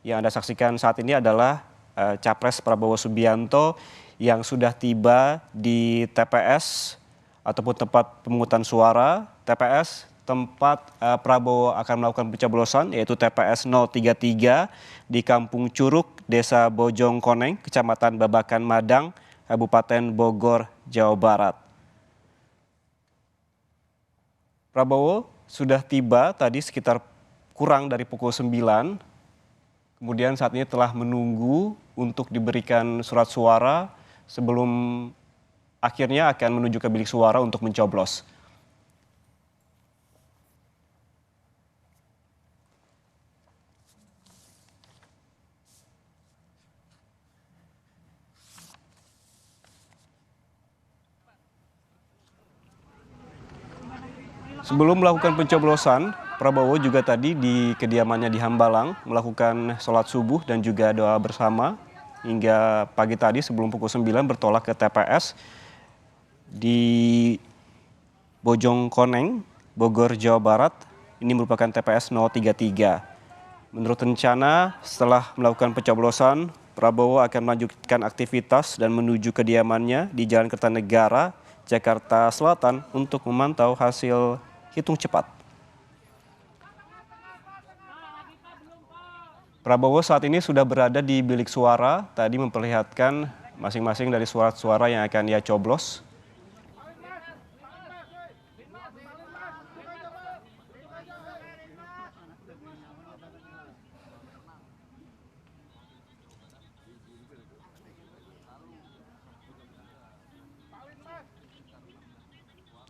Yang Anda saksikan saat ini adalah Capres Prabowo Subianto yang sudah tiba di TPS ataupun tempat pemungutan suara, TPS tempat Prabowo akan melakukan pencoblosan, yaitu TPS 033 di Kampung Curug, Desa Bojongkoneng, Kecamatan Babakan Madang, Kabupaten Bogor, Jawa Barat. Prabowo sudah tiba tadi sekitar kurang dari pukul 9. Kemudian saat ini telah menunggu untuk diberikan surat suara sebelum akhirnya akan menuju ke bilik suara untuk mencoblos. Sebelum melakukan pencoblosan, Prabowo juga tadi di kediamannya di Hambalang melakukan sholat subuh dan juga doa bersama hingga pagi tadi sebelum pukul 9 bertolak ke TPS di Bojongkoneng, Bogor, Jawa Barat. Ini merupakan TPS 033. Menurut rencana, setelah melakukan pencoblosan, Prabowo akan melanjutkan aktivitas dan menuju kediamannya di Jalan Kertanegara, Jakarta Selatan untuk memantau hasil hitung cepat. Prabowo saat ini sudah berada di bilik suara, tadi memperlihatkan masing-masing dari surat-suara yang akan ia coblos.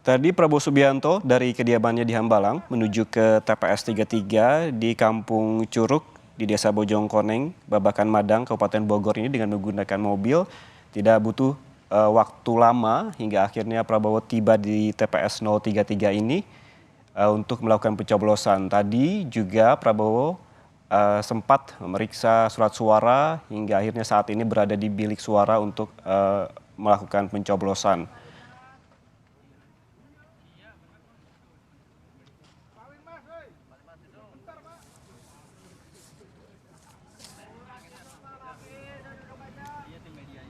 Tadi Prabowo Subianto dari kediamannya di Hambalang menuju ke TPS 33 di Kampung Curug di Desa Bojongkoneng, Babakan Madang, Kabupaten Bogor ini dengan menggunakan mobil. Tidak butuh waktu lama hingga akhirnya Prabowo tiba di TPS 033 ini untuk melakukan pencoblosan. Tadi juga Prabowo sempat memeriksa surat suara hingga akhirnya saat ini berada di bilik suara untuk melakukan pencoblosan.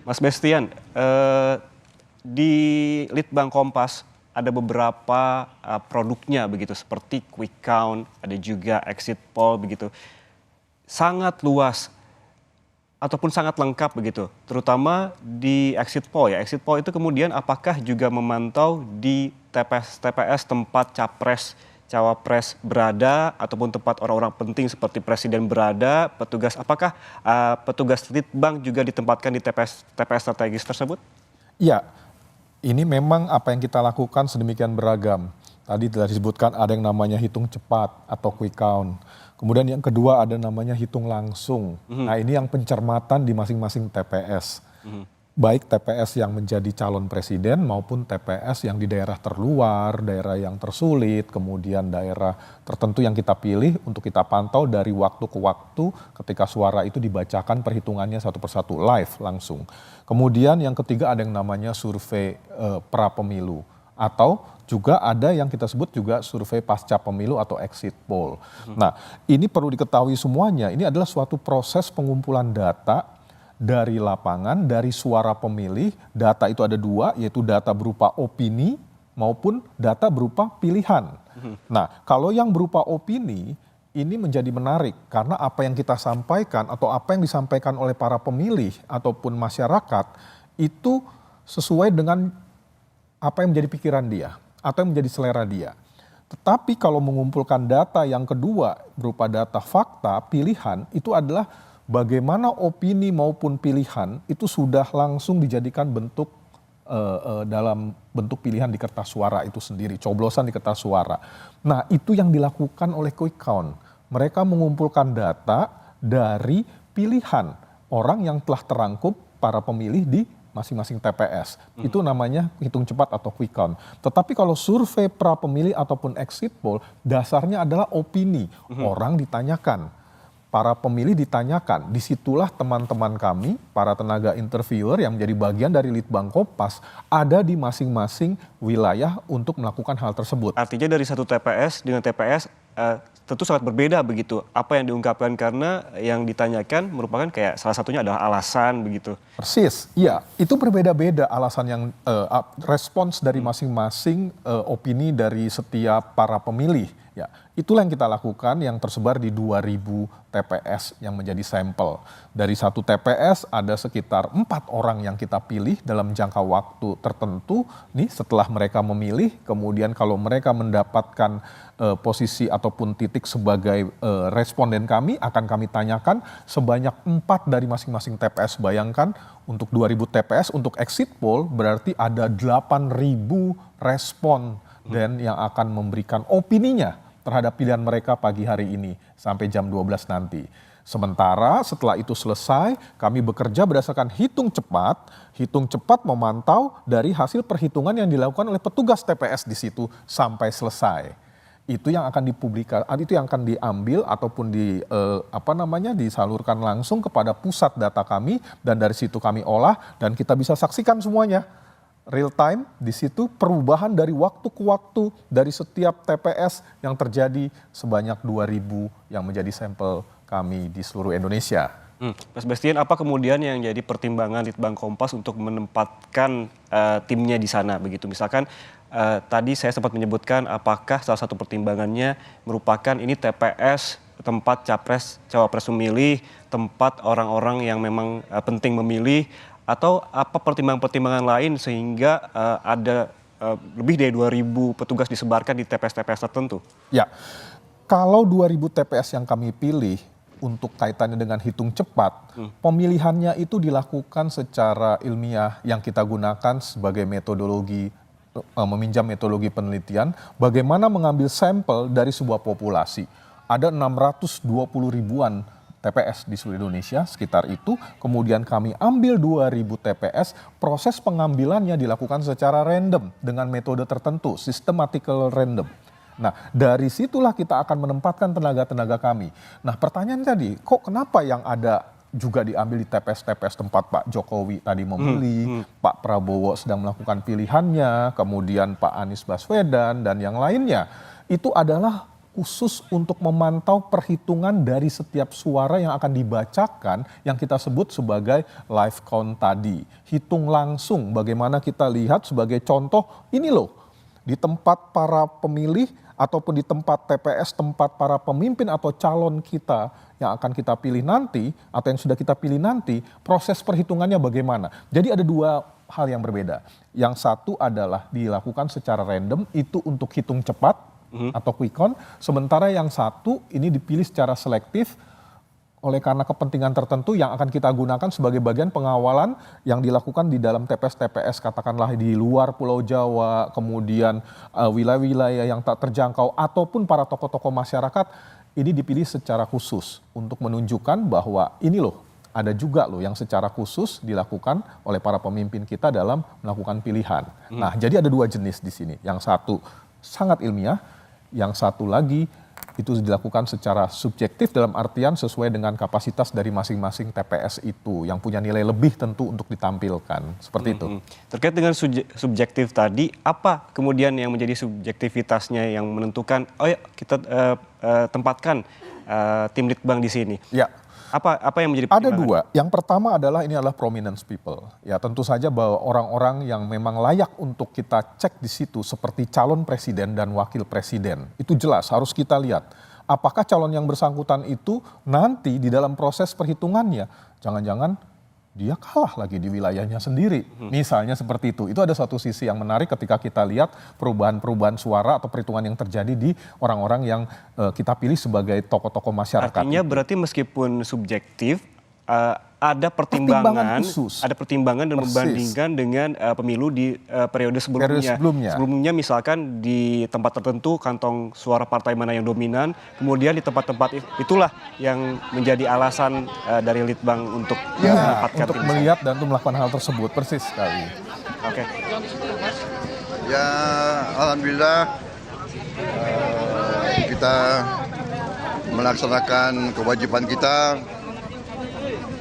Mas Bestian, di Litbang Kompas ada beberapa produknya begitu seperti quick count, ada juga exit poll begitu. Sangat luas ataupun sangat lengkap begitu, terutama di exit poll ya. Exit poll itu kemudian apakah juga memantau di TPS tempat capres cawapres berada ataupun tempat orang-orang penting seperti presiden berada, apakah petugas Litbang juga ditempatkan di TPS strategis tersebut? Ya, ini memang apa yang kita lakukan sedemikian beragam. Tadi telah disebutkan ada yang namanya hitung cepat atau quick count. Kemudian yang kedua ada namanya hitung langsung. Nah ini yang pencermatan di masing-masing TPS. Baik TPS yang menjadi calon presiden maupun TPS yang di daerah terluar, daerah yang tersulit, kemudian daerah tertentu yang kita pilih untuk kita pantau dari waktu ke waktu ketika suara itu dibacakan perhitungannya satu persatu live langsung. Kemudian yang ketiga ada yang namanya survei pra pemilu atau juga ada yang kita sebut juga survei pasca pemilu atau exit poll. Nah ini perlu diketahui semuanya, ini adalah suatu proses pengumpulan data dari lapangan, dari suara pemilih. Data itu ada dua, yaitu data berupa opini maupun data berupa pilihan. Nah, kalau yang berupa opini ini menjadi menarik karena apa yang kita sampaikan atau apa yang disampaikan oleh para pemilih ataupun masyarakat itu sesuai dengan apa yang menjadi pikiran dia atau yang menjadi selera dia. Tetapi kalau mengumpulkan data yang kedua berupa data fakta, pilihan, itu adalah bagaimana opini maupun pilihan itu sudah langsung dijadikan bentuk dalam bentuk pilihan di kertas suara itu sendiri, coblosan di kertas suara. Nah itu yang dilakukan oleh quick count. Mereka mengumpulkan data dari pilihan orang yang telah terangkup para pemilih di masing-masing TPS. Itu namanya hitung cepat atau quick count. Tetapi kalau survei pra pemilih ataupun exit poll, dasarnya adalah opini. Orang ditanyakan. Para pemilih ditanyakan, disitulah teman-teman kami, para tenaga interviewer yang menjadi bagian dari Litbang Kompas, ada di masing-masing wilayah untuk melakukan hal tersebut. Artinya dari satu TPS dengan TPS tentu sangat berbeda begitu apa yang diungkapkan, karena yang ditanyakan merupakan kayak salah satunya adalah alasan begitu. Persis, iya, itu berbeda-beda alasan yang respons dari masing-masing opini dari setiap para pemilih. Ya, itulah yang kita lakukan yang tersebar di 2000 TPS yang menjadi sampel. Dari satu TPS ada sekitar 4 orang yang kita pilih dalam jangka waktu tertentu. Nih setelah mereka memilih, kemudian kalau mereka mendapatkan posisi ataupun titik sebagai responden kami, akan kami tanyakan sebanyak 4 dari masing-masing TPS. Bayangkan untuk 2000 TPS untuk exit poll berarti ada 8.000 respon dan yang akan memberikan opininya terhadap pilihan mereka pagi hari ini sampai jam 12 nanti. Sementara setelah itu selesai, kami bekerja berdasarkan hitung cepat memantau dari hasil perhitungan yang dilakukan oleh petugas TPS di situ sampai selesai. Itu yang akan dipublikasikan, itu yang akan diambil ataupun disalurkan langsung kepada pusat data kami, dan dari situ kami olah dan kita bisa saksikan semuanya. Real time di situ perubahan dari waktu ke waktu dari setiap TPS yang terjadi sebanyak 2.000 yang menjadi sampel kami di seluruh Indonesia. Mas Bastian, apa kemudian yang jadi pertimbangan Litbang Kompas untuk menempatkan timnya di sana begitu? Misalkan tadi saya sempat menyebutkan apakah salah satu pertimbangannya merupakan ini TPS tempat cawapres memilih, tempat orang-orang yang memang penting memilih, atau apa pertimbangan-pertimbangan lain sehingga ada lebih dari 2.000 petugas disebarkan di TPS-TPS tertentu? Ya, kalau 2.000 TPS yang kami pilih untuk kaitannya dengan hitung cepat, pemilihannya itu dilakukan secara ilmiah yang kita gunakan sebagai metodologi, meminjam metodologi penelitian, bagaimana mengambil sampel dari sebuah populasi. Ada 620 ribuan TPS di seluruh Indonesia, sekitar itu. Kemudian kami ambil 2.000 TPS, proses pengambilannya dilakukan secara random dengan metode tertentu, systematical random. Nah, dari situlah kita akan menempatkan tenaga-tenaga kami. Nah, pertanyaan tadi, kok kenapa yang ada juga diambil di TPS-TPS tempat Pak Jokowi tadi memilih, Pak Prabowo sedang melakukan pilihannya, kemudian Pak Anies Baswedan dan yang lainnya. Itu adalah khusus untuk memantau perhitungan dari setiap suara yang akan dibacakan yang kita sebut sebagai live count tadi. Hitung langsung, bagaimana kita lihat sebagai contoh, ini loh, di tempat para pemilih ataupun di tempat TPS, tempat para pemimpin atau calon kita yang akan kita pilih nanti atau yang sudah kita pilih nanti, proses perhitungannya bagaimana. Jadi ada 2 hal yang berbeda. Yang satu adalah dilakukan secara random, itu untuk hitung cepat atau quick count, sementara yang satu ini dipilih secara selektif oleh karena kepentingan tertentu yang akan kita gunakan sebagai bagian pengawalan yang dilakukan di dalam TPS-TPS, katakanlah di luar Pulau Jawa, kemudian wilayah-wilayah yang tak terjangkau, ataupun para tokoh-tokoh masyarakat, ini dipilih secara khusus untuk menunjukkan bahwa ini loh, ada juga loh yang secara khusus dilakukan oleh para pemimpin kita dalam melakukan pilihan. Nah, jadi ada 2 jenis di sini. Yang satu sangat ilmiah, yang satu lagi itu dilakukan secara subjektif dalam artian sesuai dengan kapasitas dari masing-masing TPS itu yang punya nilai lebih tentu untuk ditampilkan. Seperti itu. Terkait dengan subjektif tadi, apa kemudian yang menjadi subjektivitasnya yang menentukan, oh ya kita tempatkan tim Litbang di sini? Ya. Apa yang menjadi pertimbangan? Ada 2. Yang pertama adalah ini adalah prominence people. Ya, tentu saja bahwa orang-orang yang memang layak untuk kita cek di situ seperti calon presiden dan wakil presiden. Itu jelas harus kita lihat. Apakah calon yang bersangkutan itu nanti di dalam proses perhitungannya jangan-jangan dia kalah lagi di wilayahnya sendiri. Misalnya seperti itu. Itu ada satu sisi yang menarik ketika kita lihat perubahan-perubahan suara atau perhitungan yang terjadi di orang-orang yang kita pilih sebagai tokoh-tokoh masyarakat. Artinya berarti meskipun subjektif, ada pertimbangan khusus. Ada pertimbangan dan membandingkan dengan pemilu di periode sebelumnya. Sebelumnya misalkan di tempat tertentu kantong suara partai mana yang dominan, kemudian di tempat-tempat itulah yang menjadi alasan dari Litbang untuk menempatkan untuk melihat dan untuk melakukan hal tersebut. Persis sekali. Oke. Ya, alhamdulillah kita melaksanakan kewajiban kita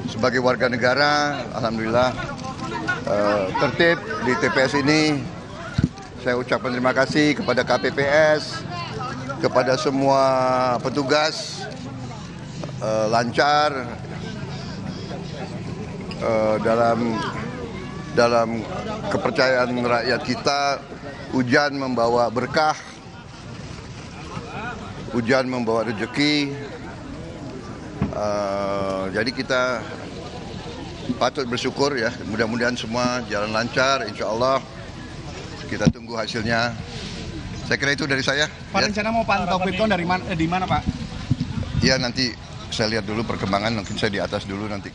sebagai warga negara. Alhamdulillah tertib di TPS ini. Saya ucapkan terima kasih kepada KPPS kepada semua petugas lancar dalam kepercayaan rakyat kita. Hujan membawa berkah, hujan membawa rezeki. Jadi kita patut bersyukur ya. Mudah-mudahan semua jalan lancar, insya Allah. Kita tunggu hasilnya. Saya kira itu dari saya. Pak, rencana mau pantau quick count di mana Pak? Ya nanti saya lihat dulu perkembangan, mungkin saya di atas dulu nanti.